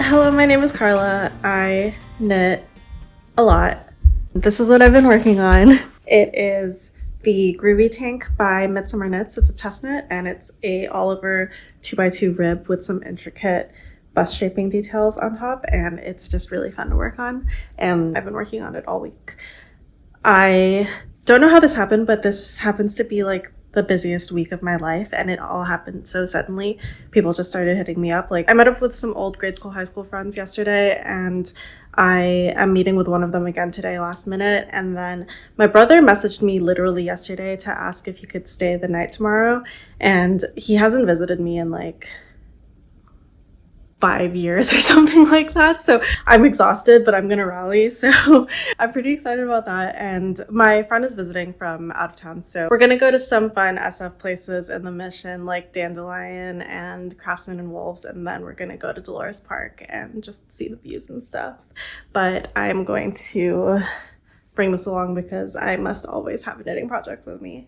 Hello, my name is Carla. I knit a lot. This is what I've been working on. It is the Groovy Tank by Midsummer Knits. It's a test knit and it's a all over 2x2 rib with some intricate bust shaping details on top, and it's just really fun to work on, and I've been working on it all week. I don't know how this happened, but this happens to be like the busiest week of my life, and it all happened so suddenly. People just started hitting me up. Like, I met up with some old grade school, high school friends yesterday, and I am meeting with one of them again today last minute. And then my brother messaged me literally yesterday to ask if he could stay the night tomorrow, and he hasn't visited me in like 5 years or something like that. So I'm exhausted, but I'm gonna rally. So I'm pretty excited about that. And my friend is visiting from out of town. So we're gonna go to some fun SF places in the Mission, like Dandelion and Craftsman and Wolves. And then we're gonna go to Dolores Park and just see the views and stuff. But I'm going to bring this along because I must always have a knitting project with me.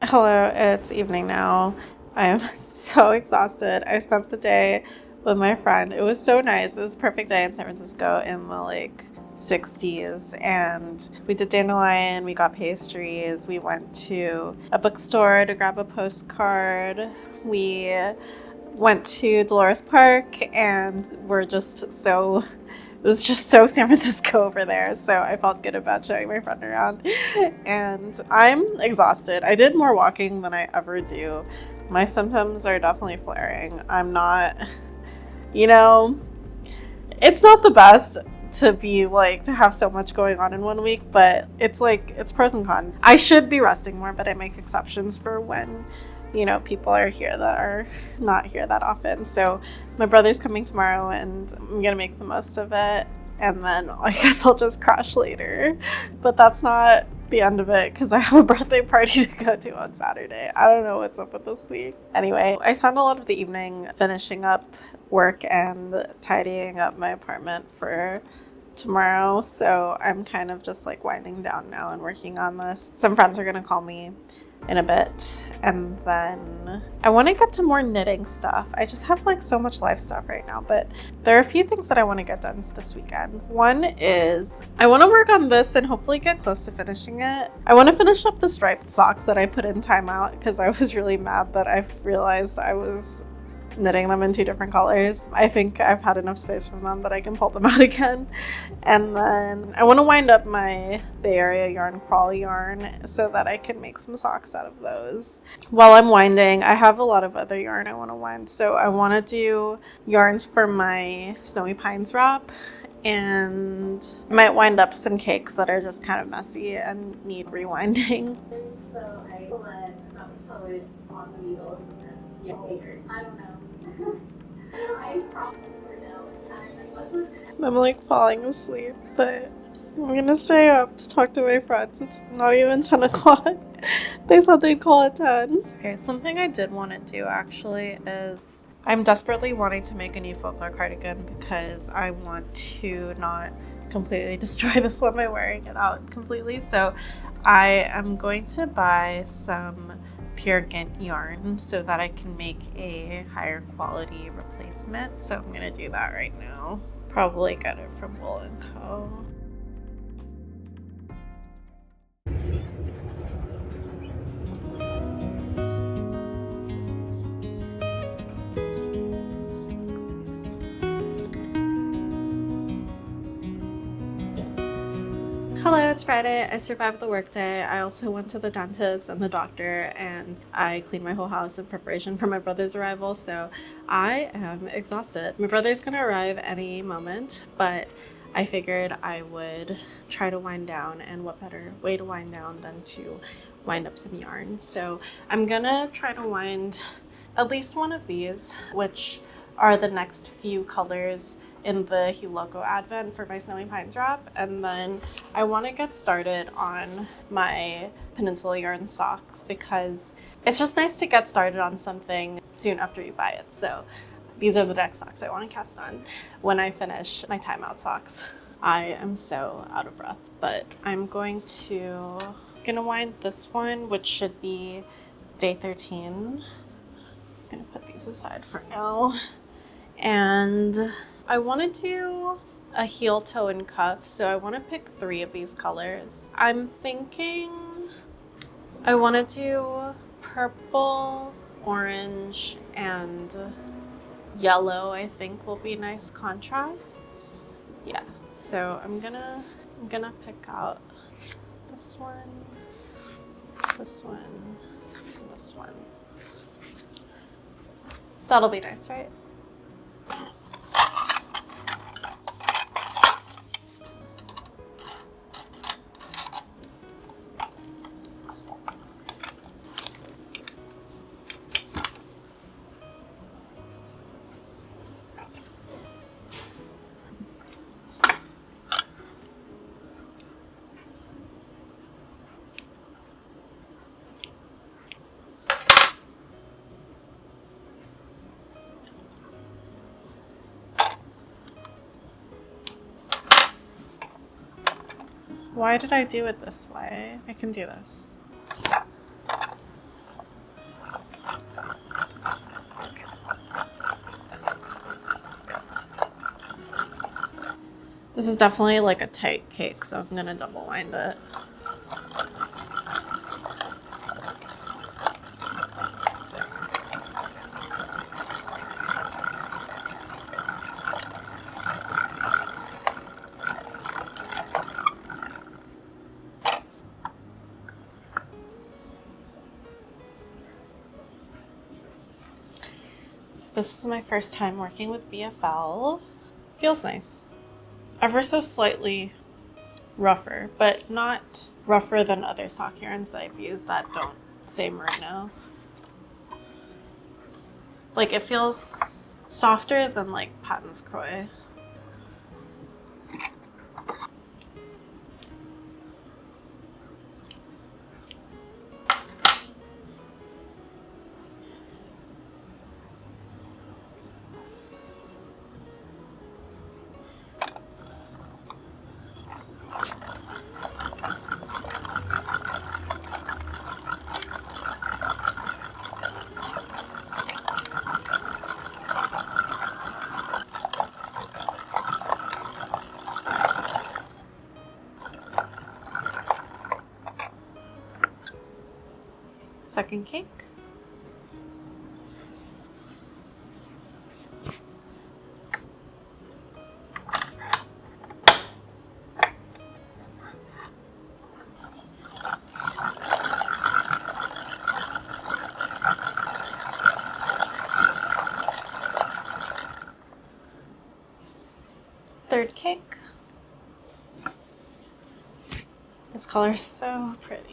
Hello, it's evening now. I am so exhausted. I spent the day with my friend. It was so nice. It was a perfect day in San Francisco in the like 60s, and we did Dandelion, we got pastries, we went to a bookstore to grab a postcard, we went to Dolores Park, and it was just so San Francisco over there, so I felt good about showing my friend around. And I'm exhausted. I did more walking than I ever do. My symptoms are definitely flaring. I'm not, it's not the best to be like to have so much going on in 1 week, but it's pros and cons. I should be resting more, but I make exceptions for when people are here that are not here that often. So my brother's coming tomorrow and I'm gonna make the most of it, and then I guess I'll just crash later. But that's not the end of it, because I have a birthday party to go to on Saturday. I don't know what's up with this week. Anyway, I spent a lot of the evening finishing up work and tidying up my apartment for tomorrow, so I'm kind of just like winding down now and working on this. Some friends are gonna call me in a bit, and then I want to get to more knitting stuff. I just have like so much life stuff right now, but there are a few things that I want to get done this weekend. One is I want to work on this and hopefully get close to finishing it. I want to finish up the striped socks that I put in timeout because I was really mad that I realized I was knitting them in 2 different colors. I think I've had enough space from them that I can pull them out again. And then I want to wind up my Bay Area yarn crawl yarn so that I can make some socks out of those. While I'm winding, I have a lot of other yarn I want to wind. So I want to do yarns for my Snowy Pines wrap, and I might wind up some cakes that are just kind of messy and need rewinding. So I let colored on the needles and yes, I don't know. I promise for now. I'm like falling asleep, but I'm gonna stay up to talk to my friends. It's not even 10 o'clock. They said they'd call at 10. Okay, something I did want to do actually is I'm desperately wanting to make a new folklore cardigan because I want to not completely destroy this one by wearing it out completely. So I am going to buy some pure Gint yarn so that I can make a higher quality replacement. So I'm gonna do that right now. Probably get it from Wool & Co. Hello, it's Friday. I survived the workday. I also went to the dentist and the doctor, and I cleaned my whole house in preparation for my brother's arrival, so I am exhausted. My brother's gonna arrive any moment, but I figured I would try to wind down, and what better way to wind down than to wind up some yarn. So I'm gonna try to wind at least one of these, which are the next few colors in the Hue Loco Advent for my Snowy Pines wrap. And then I want to get started on my Peninsula yarn socks because it's just nice to get started on something soon after you buy it. So these are the next socks I want to cast on when I finish my timeout socks. I am so out of breath, but I'm gonna wind this one, which should be day 13. I'm gonna put these aside for now. And I want to do a heel, toe, and cuff, so I want to pick 3 of these colors. I'm thinking I want to do purple, orange, and yellow. I think will be nice contrasts. Yeah, so I'm gonna pick out this one, this one, and this one. That'll be nice, right? Why did I do it this way? I can do this. Okay. This is definitely like a tight cake, so I'm gonna double wind it. So this is my first time working with BFL. Feels nice. Ever so slightly rougher, but not rougher than other sock yarns that I've used that don't say merino. Like it feels softer than like Patton's Croy. Second cake. Third cake. This color is so pretty.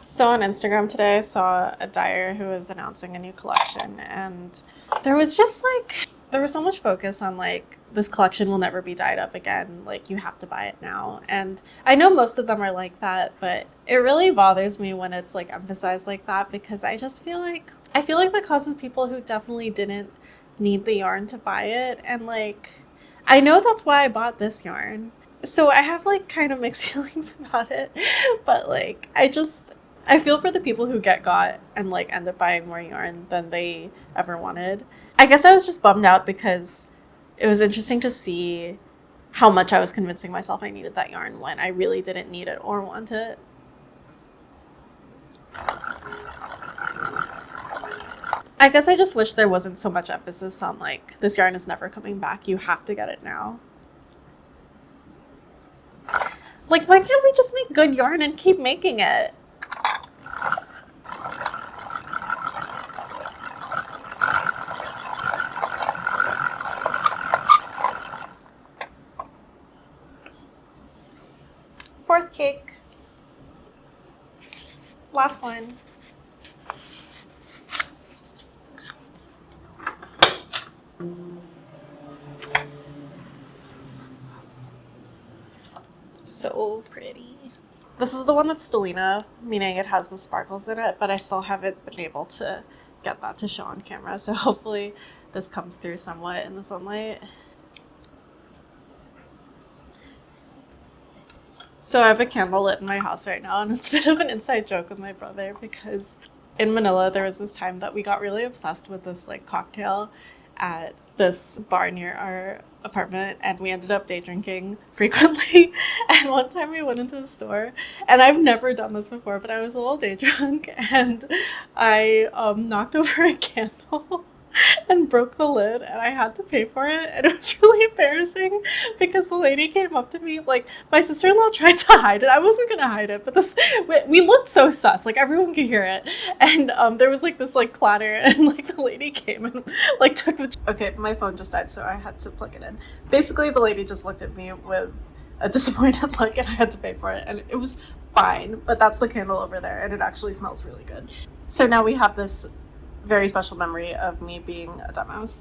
So on Instagram today, I saw a dyer who was announcing a new collection, and there was so much focus on like, this collection will never be dyed up again. Like, you have to buy it now. And I know most of them are like that, but it really bothers me when it's like emphasized like that, because I feel like that causes people who definitely didn't need the yarn to buy it. And like, I know that's why I bought this yarn. So I have like kind of mixed feelings about it, but like, I feel for the people who get got and like end up buying more yarn than they ever wanted. I guess I was just bummed out because it was interesting to see how much I was convincing myself I needed that yarn when I really didn't need it or want it. I guess I just wish there wasn't so much emphasis on like, this yarn is never coming back, you have to get it now. Like, why can't we just make good yarn and keep making it? Fourth cake. Last one. So pretty. This is the one that's Stellina, meaning it has the sparkles in it, but I still haven't been able to get that to show on camera, so hopefully this comes through somewhat in the sunlight. So I have a candle lit in my house right now, and it's a bit of an inside joke with my brother because in Manila there was this time that we got really obsessed with this like cocktail at this bar near our apartment, and we ended up day drinking frequently. And one time we went into a store, and I've never done this before, but I was a little day drunk, and I knocked over a candle and broke the lid, and I had to pay for it, and it was really embarrassing because the lady came up to me, like, my sister-in-law tried to hide it. I wasn't gonna hide it, but we looked so sus, like everyone could hear it, and there was like this like clatter, and like the lady came and like took the okay, my phone just died, so I had to plug it in. Basically the lady just looked at me with a disappointed look, and I had to pay for it, and it was fine. But that's the candle over there, and it actually smells really good. So now we have this very special memory of me being a dumbass.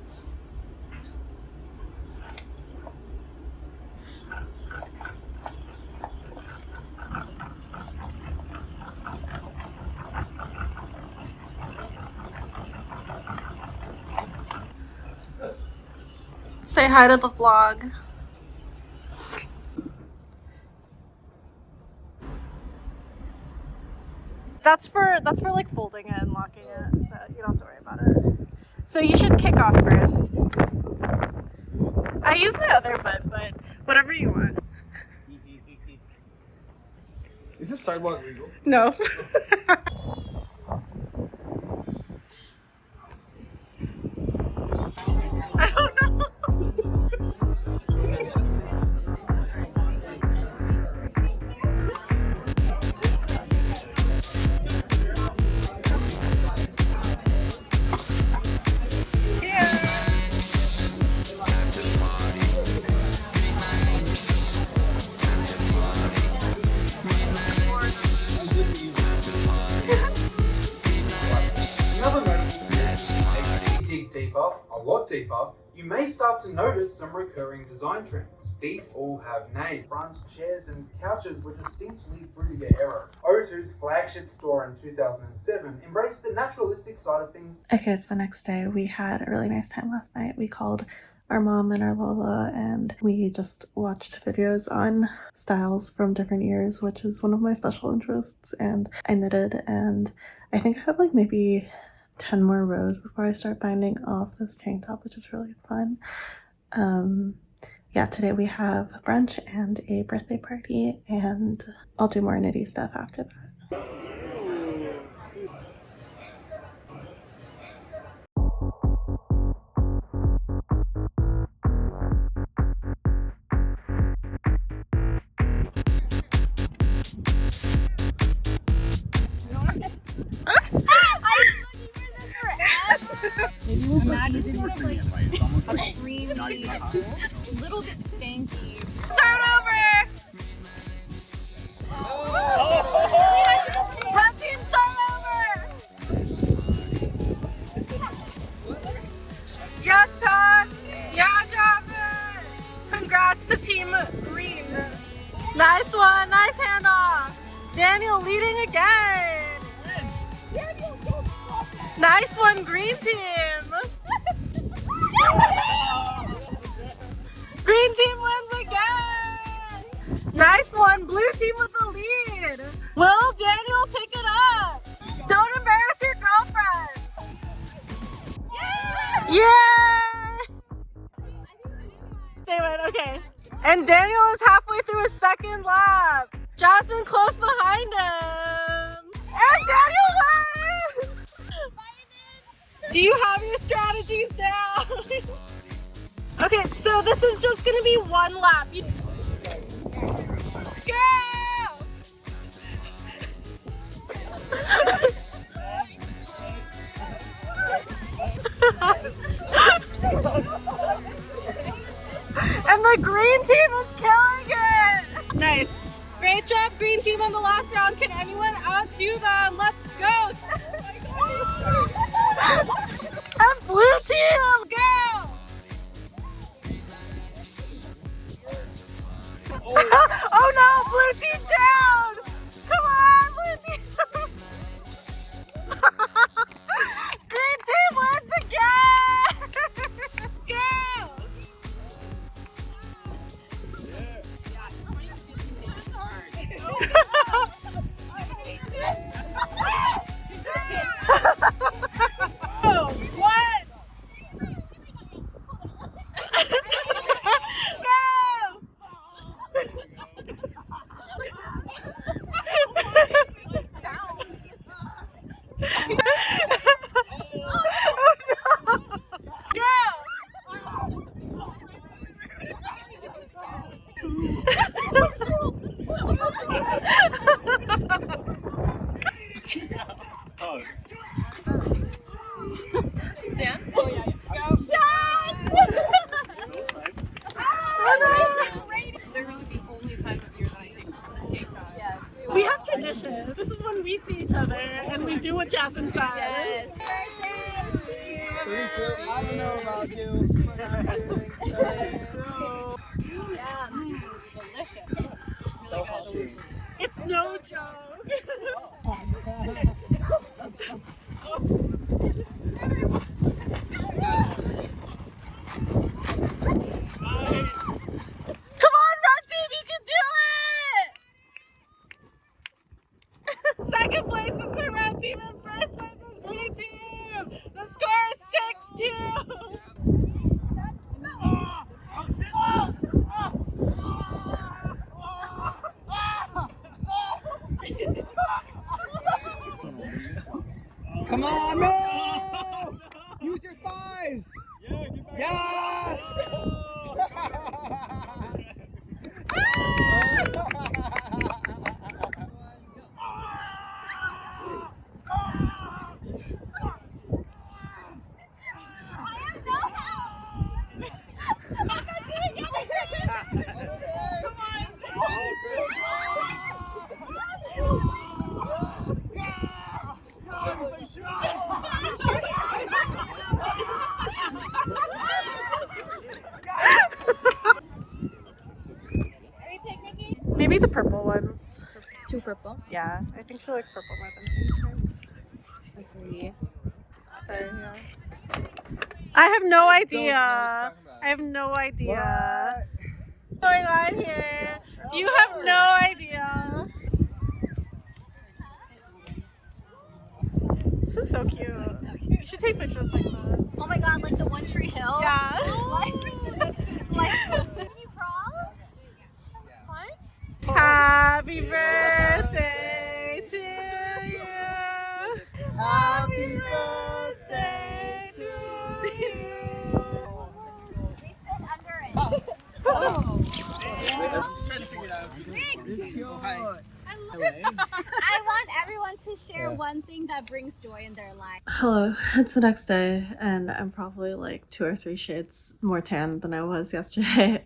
Say hi to the vlog. That's for like folding it and locking it, so you don't have to worry about it. So you should kick off first. I use my other foot, but whatever you want. Is this sidewalk legal? No. I don't know. Deeper, a lot deeper, you may start to notice some recurring design trends. These all have names. Front chairs and couches were distinctly Frutiger era. O2's flagship store in 2007 embraced the naturalistic side of things. Okay, it's the next day. We had a really nice time last night. We called our mom and our Lola, and we just watched videos on styles from different years, which is one of my special interests, and I knitted, and I think I have like maybe 10 more rows before I start binding off this tank top, which is really fun. Yeah, today we have brunch and a birthday party, and I'll do more knitty stuff after that. Imagine sort of like a creamy, little bit stanky. Start over! Red team, start over! Yes, Pat! Yeah, Jasmine! Congrats to Team Green. Nice one, nice handoff. Daniel leading again. Nice one, Green Team. Green Team wins again. Nice one, Blue Team with the lead. Will Daniel pick it up? Don't embarrass your girlfriend. Yeah! They win, okay. And Daniel is halfway through his second lap. Jasmine close behind him. And Daniel wins! Do you have your strategies down? Okay, so this is just gonna be one lap. Go! And the green team is killing it! Nice. Great job, green team on the last round. Can anyone outdo them? Let's go! And blue team, go! Oh no, blue team down! Come on, blue team! Green team wins again! Go! Oh, what? No! We have traditions. This is when we see each other and we do what Jasmine says. Yes. I don't know about you. So healthy. It's no joke. Come on, Red Team, you can do it! Second place is the Red Team and first place is Green Team. The score is 6-2. Come on, no! Use your thighs! Yes! Maybe the purple ones. Two purple. Yeah, I think she likes purple more than pink. Agree. So, yeah. I have no idea. I have no idea. What's going on here? You have no idea. This is so cute. You should take pictures like this. Oh my god, like the One Tree Hill? Yeah. Like you prom? Fun? Happy birthday to you. Happy birthday to you. We sit under it. I want everyone to share one thing that brings joy in their life. Hello, it's the next day and I'm probably like 2 or 3 shades more tan than I was yesterday.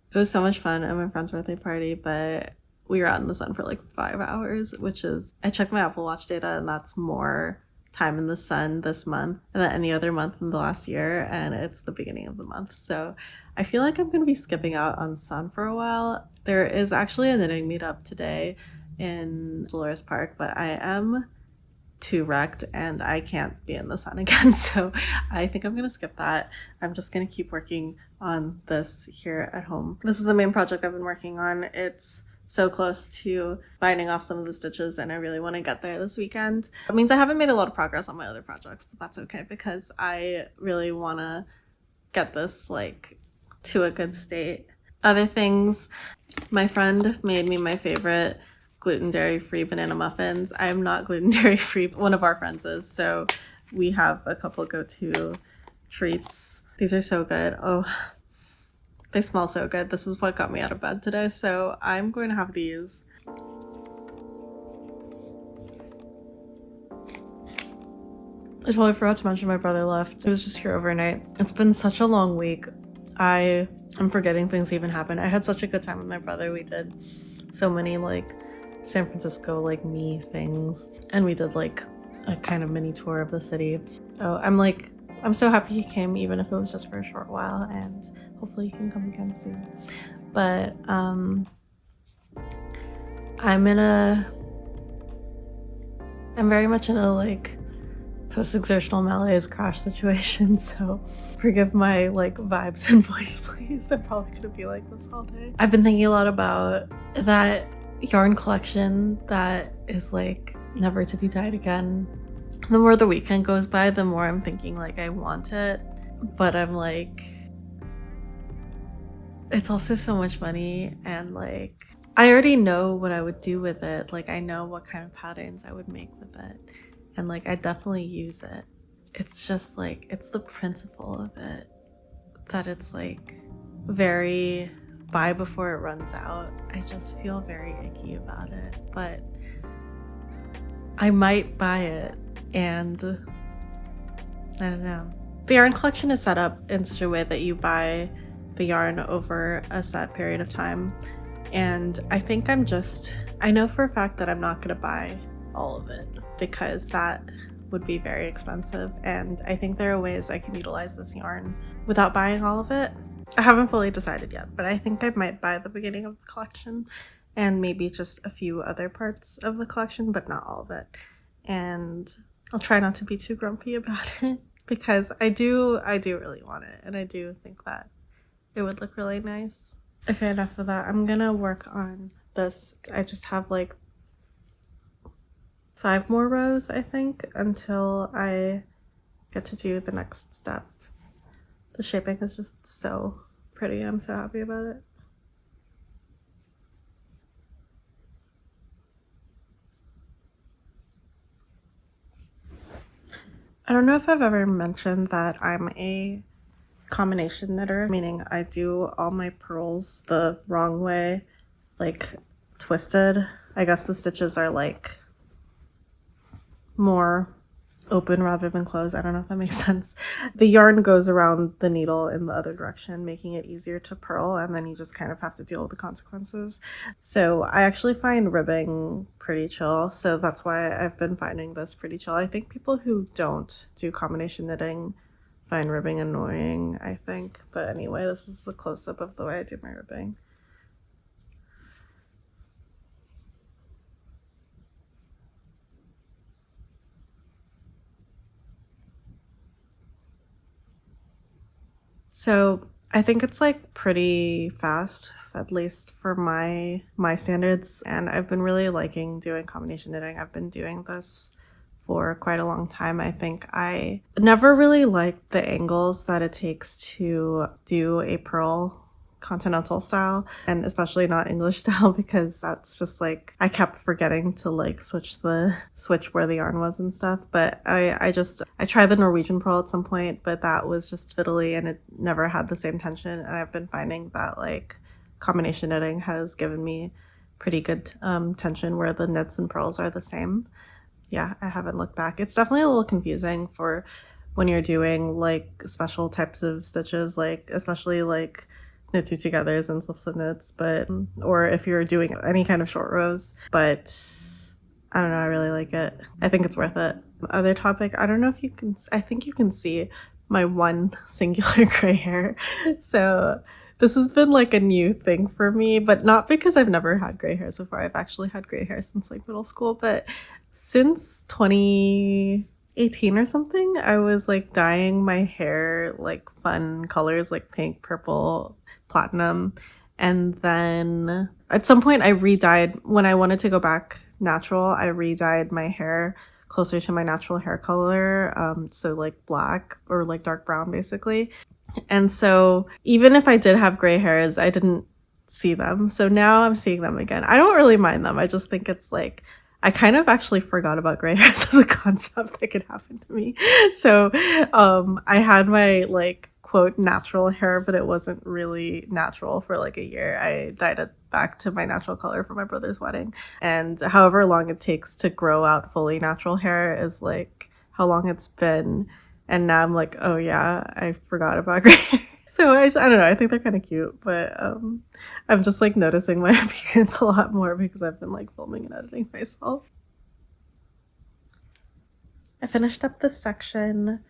It was so much fun at my friend's birthday party, but we were out in the sun for like 5 hours, which is, I checked my Apple Watch data and that's more time in the sun this month than any other month in the last year, and it's the beginning of the month. So I feel like I'm going to be skipping out on sun for a while. There is actually a knitting meetup today in Dolores Park, but I am too wrecked and I can't be in the sun again, so I think I'm gonna skip that. I'm just gonna keep working on this here at home. This is the main project I've been working on. It's so close to binding off some of the stitches and I really want to get there this weekend. It means I haven't made a lot of progress on my other projects, but that's okay because I really want to get this like to a good state. Other things, my friend made me my favorite gluten dairy free banana muffins. I'm not gluten dairy free, but one of our friends is, so we have a couple go-to treats. These are so good. Oh, they smell so good. This is what got me out of bed today, so I'm going to have these. I totally forgot to mention my brother left. He was just here overnight. It's been such a long week. I am forgetting things even happened. I had such a good time with my brother. We did so many like San Francisco like me things, and we did like a kind of mini tour of the city. So I'm so happy he came, even if it was just for a short while, and hopefully he can come again soon. But I'm very much in a like post-exertional malaise crash situation, so forgive my like vibes and voice, please. I'm probably gonna be like this all day. I've been thinking a lot about that yarn collection that is like never to be dyed again. The more the weekend goes by, the more I'm thinking like I want it, but I'm like, it's also so much money, and like I already know what I would do with it. Like I know what kind of patterns I would make with it, and like I definitely use it. It's just like, it's the principle of it that it's like very buy before it runs out. I just feel very icky about it, but I might buy it, and I don't know. The yarn collection is set up in such a way that you buy the yarn over a set period of time, and I think I know for a fact that I'm not going to buy all of it because that would be very expensive, and I think there are ways I can utilize this yarn without buying all of it. I haven't fully decided yet, but I think I might buy the beginning of the collection and maybe just a few other parts of the collection, but not all of it. And I'll try not to be too grumpy about it because I do really want it, and I do think that it would look really nice. Okay, enough of that. I'm gonna work on this. I just have like 5 more rows, I think, until I get to do the next step. The shaping is just so pretty. I'm so happy about it. I don't know if I've ever mentioned that I'm a combination knitter, meaning I do all my purls the wrong way, like twisted. I guess the stitches are like more open rather than closed. I don't know if that makes sense. The yarn goes around the needle in the other direction, making it easier to purl, and then you just kind of have to deal with the consequences. So I actually find ribbing pretty chill, so that's why I've been finding this pretty chill. I think people who don't do combination knitting find ribbing annoying, I think. But anyway, this is a close-up of the way I do my ribbing. So I think it's like pretty fast, at least for my standards, and I've been really liking doing combination knitting. I've been doing this for quite a long time. I think I never really liked the angles that it takes to do a purl continental style, and especially not English style, because that's just like, I kept forgetting to like switch where the yarn was and stuff. But I tried the Norwegian purl at some point, but that was just fiddly and it never had the same tension, and I've been finding that like combination knitting has given me pretty good tension where the knits and purls are the same. Yeah, I haven't looked back. It's definitely a little confusing for when you're doing like special types of stitches, like especially like knit two togethers and slips of knits, but or if you're doing any kind of short rows. But I don't know, I really like it. I think it's worth it. Other topic, I don't know if you can, I think you can see my one singular gray hair. So this has been like a new thing for me, but not because I've never had gray hairs before. I've actually had gray hair since like middle school, but since 2018 or something, I was like dyeing my hair like fun colors like pink, purple, platinum, and then at some point I re-dyed, when I wanted to go back natural, I re-dyed my hair closer to my natural hair color, so like black or like dark brown basically. And so even if I did have gray hairs, I didn't see them, so now I'm seeing them again. I don't really mind them. I just think it's like, I kind of actually forgot about gray hairs as a concept that could happen to me. So I had my like quote natural hair, but it wasn't really natural for like a year. I dyed it back to my natural color for my brother's wedding, and however long it takes to grow out fully natural hair is like how long it's been. And now I'm like, oh yeah, I forgot about gray hair. So I don't know, I think they're kind of cute, but I'm just like noticing my appearance a lot more because I've been like filming and editing myself. I finished up this section.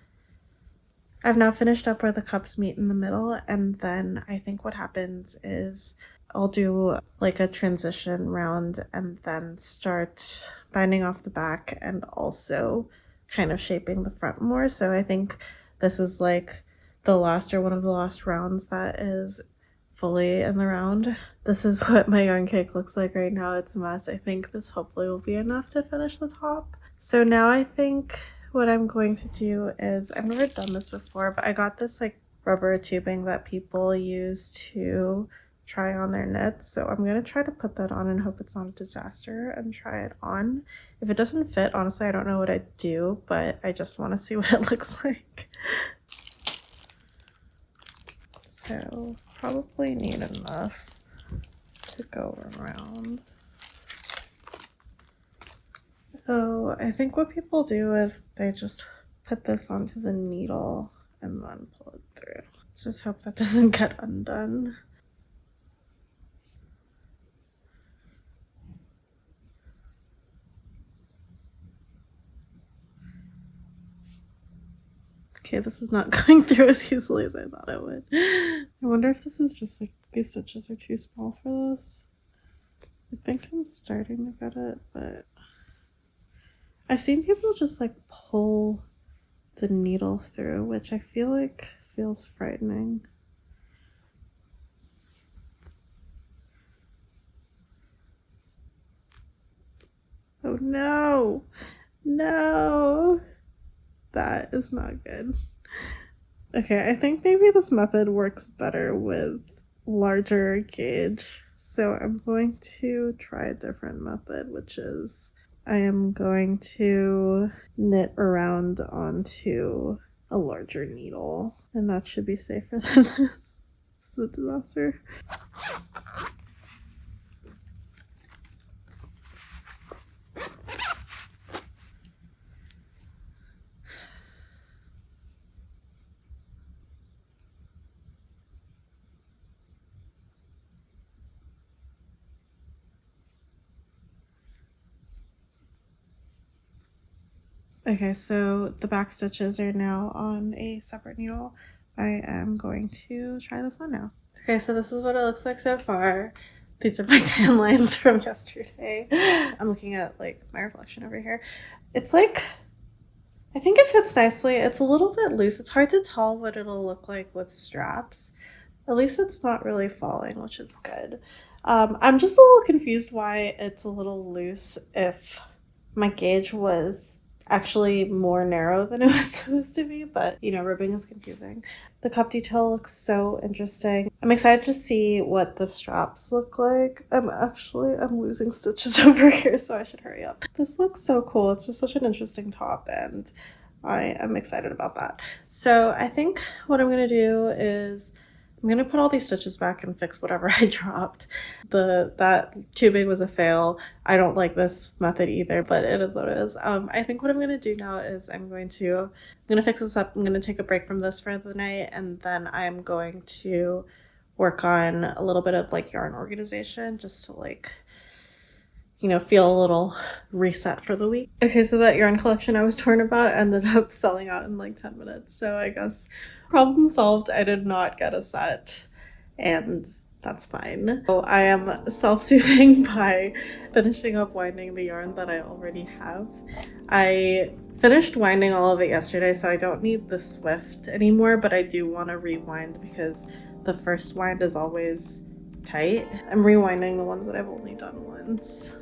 I've now finished up where the cups meet in the middle, and then I think what happens is I'll do like a transition round and then start binding off the back and also kind of shaping the front more. So I think this is like the last or one of the last rounds that is fully in the round. This is what my yarn cake looks like right now. It's a mess. I think this hopefully will be enough to finish the top. So now I think what I'm going to do is, I've never done this before, but I got this like rubber tubing that people use to try on their knits. So I'm going to try to put that on and hope it's not a disaster and try it on. If it doesn't fit, honestly, I don't know what I'd do, but I just want to see what it looks like. So probably need enough to go around. So I think what people do is they just put this onto the needle and then pull it through. Just hope that doesn't get undone. Okay, this is not going through as easily as I thought it would. I wonder if this is just like these stitches are too small for this. I think I'm starting to get it, but I've seen people just like pull the needle through, which I feel like feels frightening. Oh no, no, that is not good. Okay, I think maybe this method works better with larger gauge. So I'm going to try a different method, which is I am going to knit around onto a larger needle, and that should be safer than this. This is a disaster. Okay, so the back stitches are now on a separate needle. I am going to try this on now. Okay, so this is what it looks like so far. These are my tan lines from yesterday. I'm looking at like my reflection over here. It's like, I think it fits nicely. It's a little bit loose. It's hard to tell what it'll look like with straps. At least it's not really falling, which is good. I'm just a little confused why it's a little loose if my gauge was actually more narrow than it was supposed to be, but you know, ribbing is confusing. The cup detail looks so interesting. I'm excited to see what the straps look like. I'm losing stitches over here, so I should hurry up. This looks so cool. It's just such an interesting top, and I am excited about that. So I think what I'm gonna do is I'm gonna put all these stitches back and fix whatever I dropped. That tubing was a fail. I don't like this method either, but it is what it is. I think what I'm gonna do now is I'm gonna fix this up. I'm gonna take a break from this for the night, and then I'm going to work on a little bit of like yarn organization just to like, you know, feel a little reset for the week. Okay, so that yarn collection I was torn about ended up selling out in like 10 minutes. So I guess problem solved. I did not get a set, and that's fine. So I am self-soothing by finishing up winding the yarn that I already have. I finished winding all of it yesterday, so I don't need the Swift anymore, but I do want to rewind because the first wind is always tight. I'm rewinding the ones that I've only done once.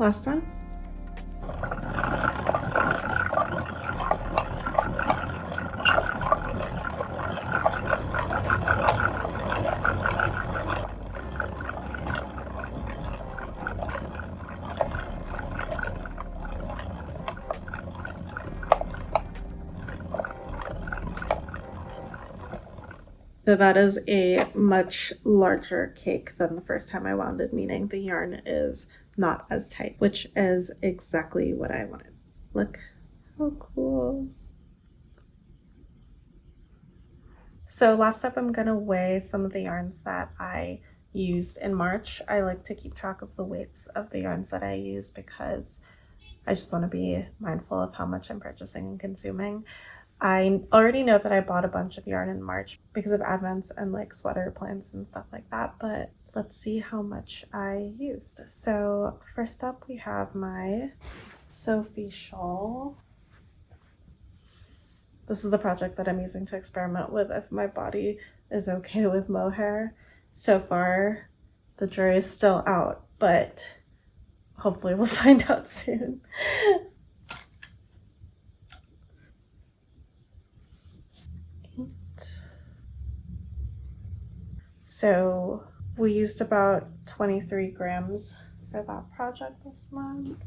Last one. So that is a much larger cake than the first time I wound it, meaning the yarn is not as tight, which is exactly what I wanted. Look how cool. So last up, I'm gonna weigh some of the yarns that I used in March. I like to keep track of the weights of the yarns that I use because I just want to be mindful of how much I'm purchasing and consuming. I already know that I bought a bunch of yarn in March because of advents and like sweater plans and stuff like that, but let's see how much I used. So first up, we have my Sophie shawl. This is the project that I'm using to experiment with if my body is okay with mohair. So far, the jury is still out, but hopefully we'll find out soon. So we used about 23 grams for that project this month.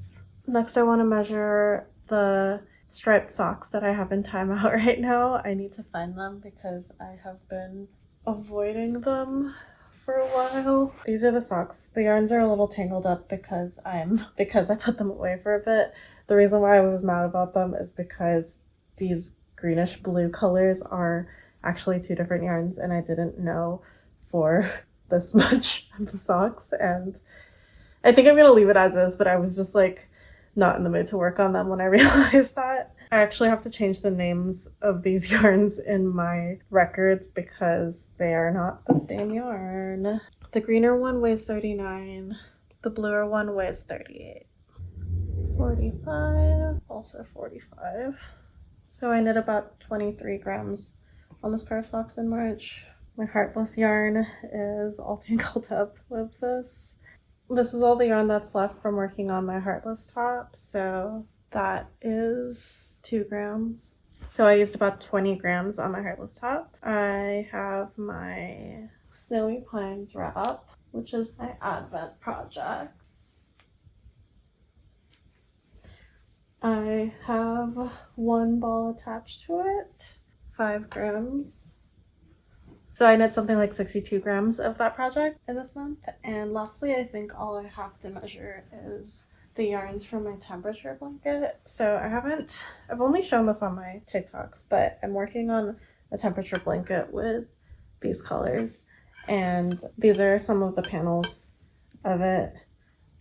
Next, I want to measure the striped socks that I have in timeout right now. I need to find them because I have been avoiding them for a while. These are the socks. The yarns are a little tangled up because I put them away for a bit. The reason why I was mad about them is because these greenish blue colors are actually two different yarns and I didn't know for this much of the socks, and I think I'm gonna leave it as is, but I was just like not in the mood to work on them when I realized that. I actually have to change the names of these yarns in my records because they are not the same yarn. The greener one weighs 39, the bluer one weighs 38. 45, also 45. So I knit about 23 grams on this pair of socks in March. My heartless yarn is all tangled up with this. This is all the yarn that's left from working on my heartless top, so that is 2 grams. So I used about 20 grams on my heartless top. I have my Snowy Pines wrap, which is my Advent project. I have one ball attached to it, 5 grams. So I knit something like 62 grams of that project in this month. And lastly, I think all I have to measure is the yarns from my temperature blanket. So I've only shown this on my TikToks, but I'm working on a temperature blanket with these colors. And these are some of the panels of it,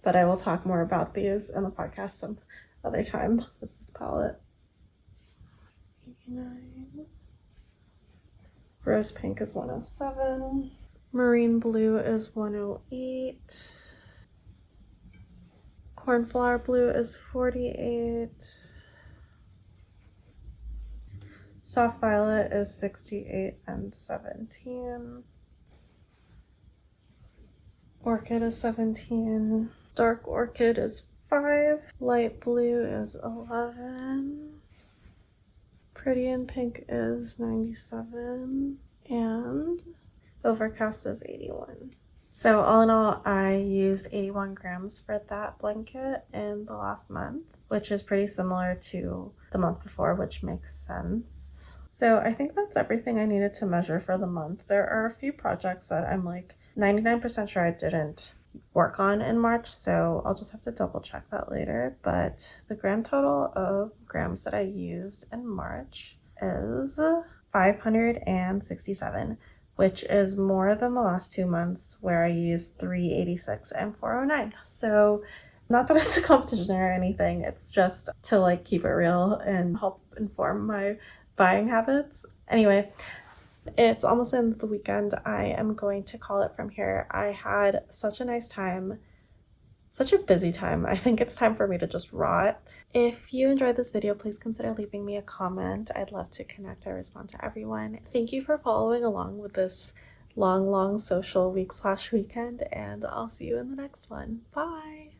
but I will talk more about these in the podcast some other time. This is the palette. 89. Rose pink is 107. Marine blue is 108. Cornflower blue is 48. Soft violet is 68 and 17. Orchid is 17. Dark orchid is 5. Light blue is 11. Pretty in pink is 97. And overcast is 81. So all in all, I used 81 grams for that blanket in the last month, which is pretty similar to the month before, which makes sense. So I think that's everything I needed to measure for the month. There are a few projects that I'm like 99% sure I didn't work on in March, so I'll just have to double check that later. But the grand total of grams that I used in March is 567, which is more than the last 2 months where I used 386 and 409. So not that it's a competition or anything, it's just to like keep it real and help inform my buying habits. Anyway, it's almost the end of the weekend. I am going to call it from here. I had such a nice time, such a busy time. I think it's time for me to just rot. If you enjoyed this video, please consider leaving me a comment. I'd love to connect. I respond to everyone. Thank you for following along with this long social week/weekend, and I'll see you in the next one. Bye!